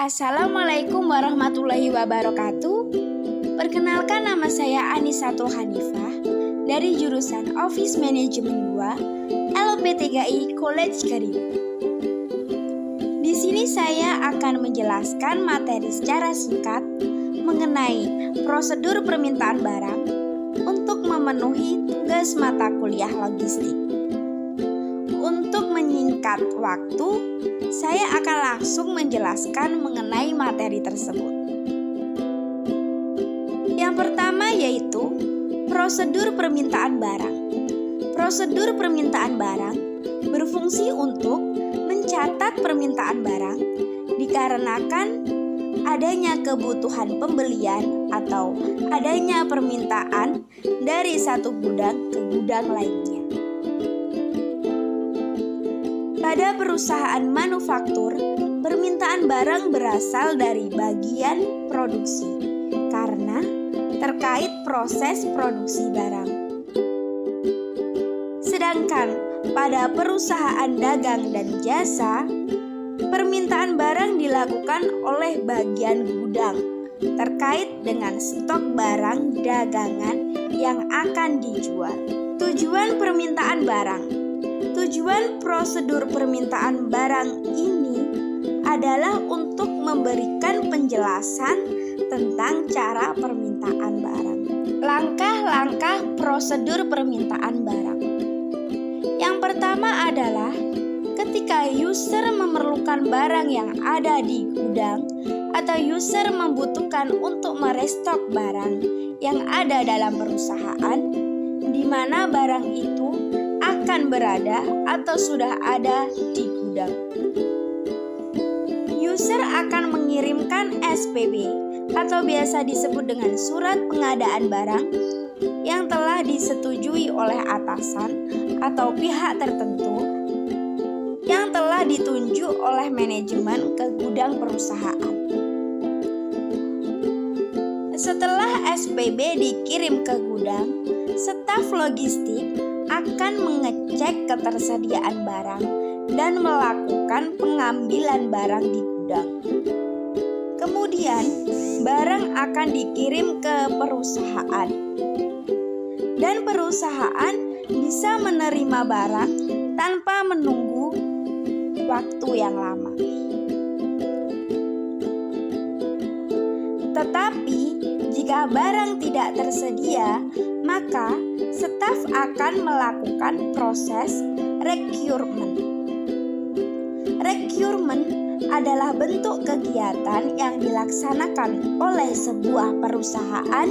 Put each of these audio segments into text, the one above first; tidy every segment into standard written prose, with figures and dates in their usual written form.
Assalamualaikum warahmatullahi wabarakatuh. Perkenalkan, nama saya Anisatul Hanifah dari jurusan Office Management 2 LP3I College Kediri. Di sini saya akan menjelaskan materi secara singkat mengenai prosedur permintaan barang untuk memenuhi tugas mata kuliah logistik. Untuk menyingkat waktu, saya akan langsung menjelaskan mengenai materi tersebut. Yang pertama yaitu prosedur permintaan barang. Prosedur permintaan barang berfungsi untuk mencatat permintaan barang dikarenakan adanya kebutuhan pembelian atau adanya permintaan dari satu gudang ke gudang lainnya. Pada perusahaan manufaktur, permintaan barang berasal dari bagian produksi karena terkait proses produksi barang. Sedangkan pada perusahaan dagang dan jasa, permintaan barang dilakukan oleh bagian gudang terkait dengan stok barang dagangan yang akan dijual. Tujuan permintaan barang. Tujuan prosedur permintaan barang ini adalah untuk memberikan penjelasan tentang cara permintaan barang. Langkah-langkah prosedur permintaan barang. Yang pertama adalah ketika user memerlukan barang yang ada di gudang atau user membutuhkan untuk merestok barang yang ada dalam perusahaan, di mana barang itu akan berada atau sudah ada di gudang. User akan mengirimkan SPB atau biasa disebut dengan surat pengadaan barang yang telah disetujui oleh atasan atau pihak tertentu yang telah ditunjuk oleh manajemen ke gudang perusahaan. Setelah SPB dikirim ke gudang, staf logistik akan mengecek ketersediaan barang dan melakukan pengambilan barang di gudang. Kemudian, barang akan dikirim ke perusahaan. Dan perusahaan bisa menerima barang tanpa menunggu waktu yang lama. Tetapi, jika barang tidak tersedia, maka staf akan melakukan proses recruitment. Recruitment adalah bentuk kegiatan yang dilaksanakan oleh sebuah perusahaan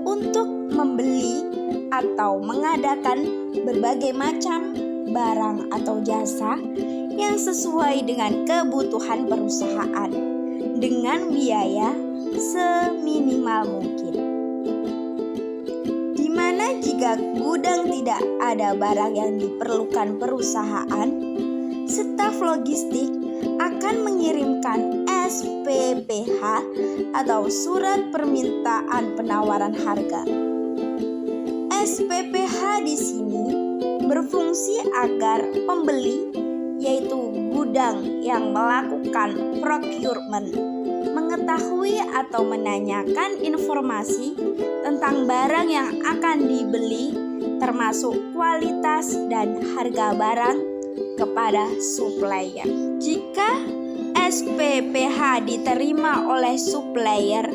untuk membeli atau mengadakan berbagai macam barang atau jasa yang sesuai dengan kebutuhan perusahaan dengan biaya seminimal mungkin. Di mana jika gudang tidak ada barang yang diperlukan perusahaan, staf logistik akan mengirimkan SPPH atau surat permintaan penawaran harga. SPPH di sini berfungsi agar pembeli, yaitu gudang yang melakukan procurement, mengetahui atau menanyakan informasi tentang barang yang akan dibeli, termasuk kualitas dan harga barang kepada supplier. Jika SPPH diterima oleh supplier,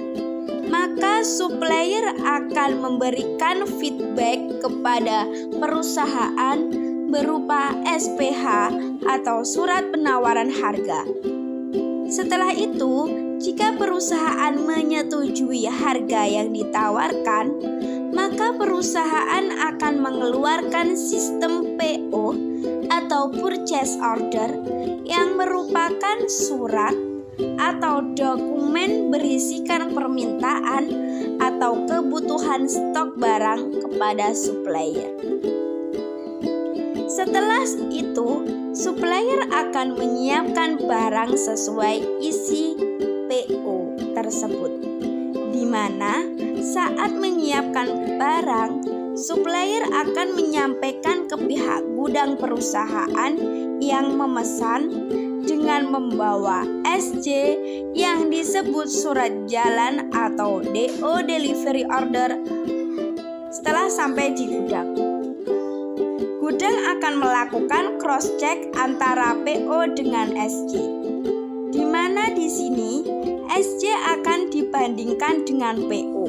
maka supplier akan memberikan feedback kepada perusahaan berupa SPH atau surat penawaran harga. Setelah itu, jika perusahaan menyetujui harga yang ditawarkan, maka perusahaan akan mengeluarkan sistem PO atau purchase order yang merupakan surat atau dokumen berisikan permintaan atau kebutuhan stok barang kepada supplier. Setelah itu, supplier akan menyiapkan barang sesuai isi PO tersebut, di mana saat menyiapkan barang, supplier akan menyampaikan ke pihak gudang perusahaan yang memesan dengan membawa SJ yang disebut surat jalan atau DO delivery order setelah sampai di gudang. Gudang akan melakukan cross check antara PO dengan SJ, di mana di sini SJ akan dibandingkan dengan PO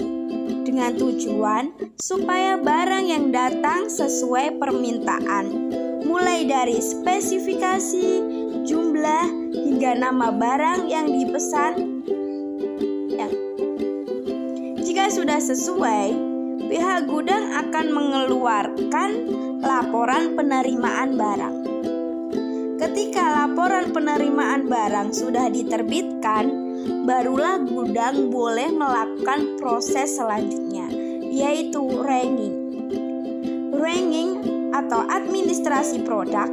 dengan tujuan supaya barang yang datang sesuai permintaan, mulai dari spesifikasi, jumlah, hingga nama barang yang dipesan. Jika sudah sesuai, pihak gudang akan mengeluarkan laporan penerimaan barang. Ketika laporan penerimaan barang sudah diterbitkan, barulah gudang boleh melakukan proses selanjutnya, yaitu ranking. Ranking atau administrasi produk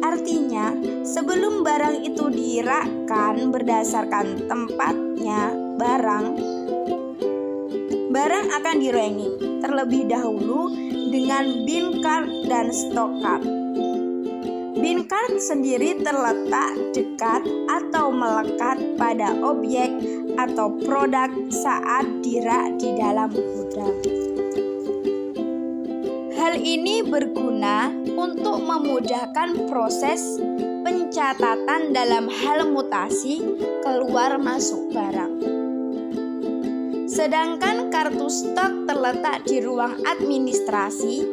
artinya sebelum barang itu dirakkan berdasarkan tempatnya barang akan di-ranking terlebih dahulu dengan bin card dan stock card. Bin card sendiri terletak dekat atau melekat pada objek atau produk saat dirak di dalam gudang. Hal ini berguna untuk memudahkan proses pencatatan dalam hal mutasi keluar masuk barang. Sedangkan kartu stok terletak di ruang administrasi,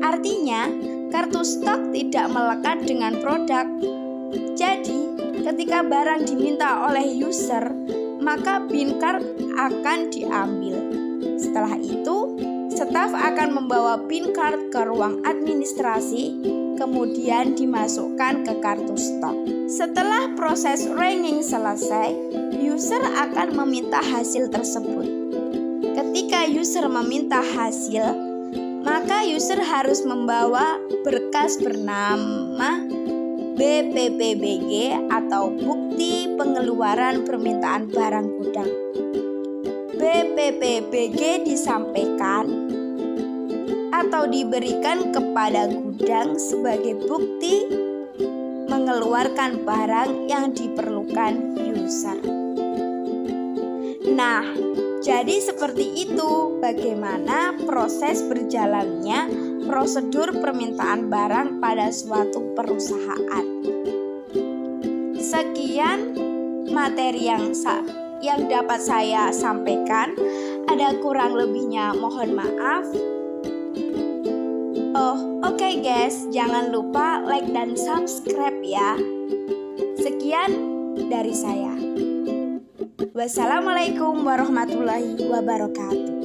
artinya kartu stok tidak melekat dengan produk. Jadi, ketika barang diminta oleh user, maka bin card akan diambil. Setelah itu, staf akan membawa bin card ke ruang administrasi, kemudian dimasukkan ke kartu stok. Setelah proses ranking selesai, user akan meminta hasil tersebut. Ketika user meminta hasil, maka user harus membawa berkas bernama BPPBG atau Bukti Pengeluaran Permintaan Barang Gudang. BPPBG disampaikan atau diberikan kepada gudang sebagai bukti mengeluarkan barang yang diperlukan user. Nah, jadi seperti itu bagaimana proses berjalannya prosedur permintaan barang pada suatu perusahaan. Sekian materi yang dapat saya sampaikan. Ada kurang lebihnya mohon maaf. Oke guys, jangan lupa like dan subscribe ya. Sekian dari saya. Wassalamualaikum warahmatullahi wabarakatuh.